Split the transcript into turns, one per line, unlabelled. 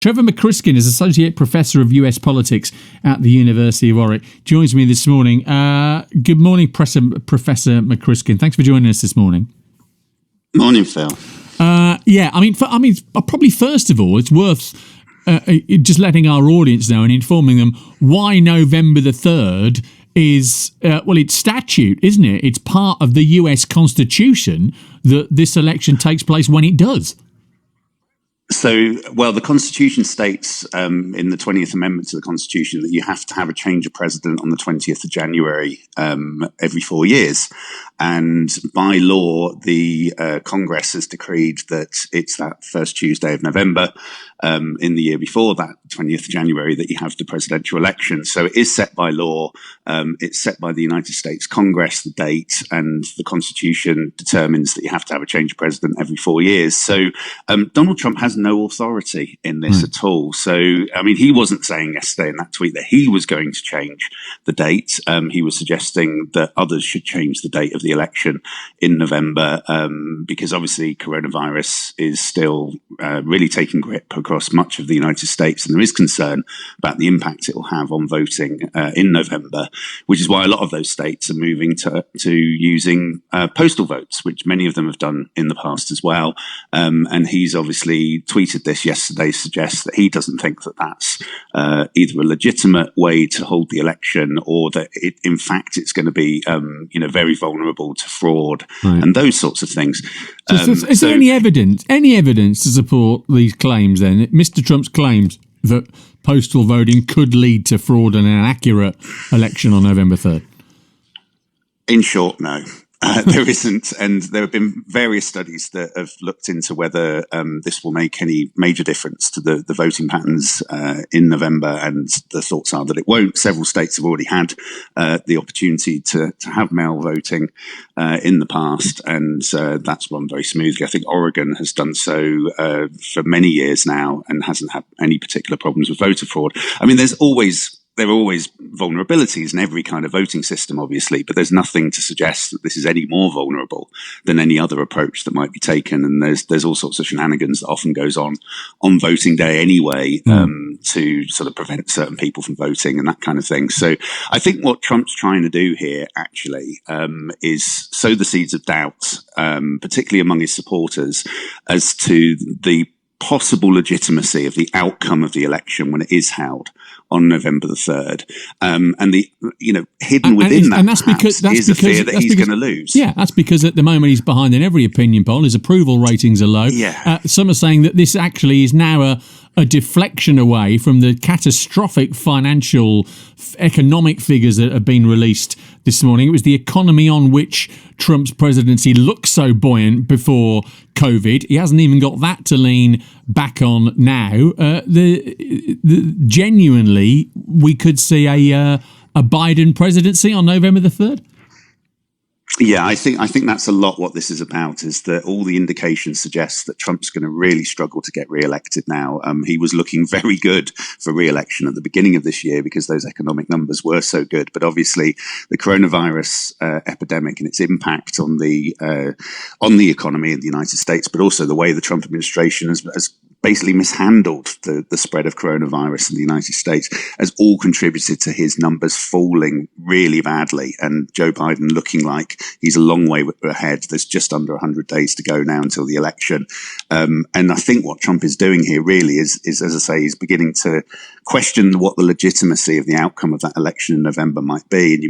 Trevor McCrisken is Associate Professor of US Politics at the University of Warwick. Joins me this morning. Good morning, Professor McCrisken. Thanks for joining us this morning.
Morning, Phil.
Probably first of all, it's worth just letting our audience know and informing them why November the 3rd is, it's statute, isn't it? It's part of the US Constitution that this election takes place when it does.
So, the Constitution states in the 20th Amendment to the Constitution that you have to have a change of president on the 20th of January every 4 years. And by law, the Congress has decreed that it's that first Tuesday of November in the year before that 20th of January that you have the presidential election. So it is set by law. It's set by the United States Congress, the date, and the Constitution determines that you have to have a change of president every 4 years. So Donald Trump has no authority in this at all. So, he wasn't saying yesterday in that tweet that he was going to change the date. He was suggesting that others should change the date of the election in November because obviously coronavirus is still really taking grip across much of the United States, and there is concern about the impact it will have on voting in November, which is why a lot of those states are moving to using postal votes, which many of them have done in the past as well. And he's obviously tweeted this yesterday, suggests that he doesn't think that that's either a legitimate way to hold the election or that in fact it's going to be very vulnerable to fraud and those sorts of things.
Is there any evidence to support these claims then? Mr. Trump's claims that postal voting could lead to fraud and an inaccurate election on November 3rd?
In short, no. There isn't, and there have been various studies that have looked into whether this will make any major difference to the voting patterns in November, and the thoughts are that it won't. Several states have already had the opportunity to have mail voting in the past, and that's run very smoothly. I think Oregon has done so for many years now and hasn't had any particular problems with voter fraud. There are always vulnerabilities in every kind of voting system, obviously, but there's nothing to suggest that this is any more vulnerable than any other approach that might be taken. And there's all sorts of shenanigans that often goes on voting day anyway, to sort of prevent certain people from voting and that kind of thing. So I think what Trump's trying to do here actually is sow the seeds of doubt, particularly among his supporters, as to the possible legitimacy of the outcome of the election when it is held on November the 3rd. Hidden within that is a fear that he's going to lose.
Yeah, that's because at the moment he's behind in every opinion poll. His approval ratings are low.
Yeah.
Some are saying that this actually is now a deflection away from the catastrophic financial economic figures that have been released this morning. It was the economy on which Trump's presidency looked so buoyant before COVID. He hasn't even got that to lean back on now. Genuinely, we could see a Biden presidency on November the 3rd.
Yeah, I think that's a lot what this is about, is that all the indications suggest that Trump's going to really struggle to get re-elected now. He was looking very good for re-election at the beginning of this year because those economic numbers were so good. But obviously the coronavirus epidemic and its impact on the economy in the United States, but also the way the Trump administration has basically mishandled the spread of coronavirus in the United States has all contributed to his numbers falling really badly, and Joe Biden looking like he's a long way ahead. There's just under 100 days to go now until the election. And I think what Trump is doing here really is, as I say, he's beginning to question what the legitimacy of the outcome of that election in November might be. And you might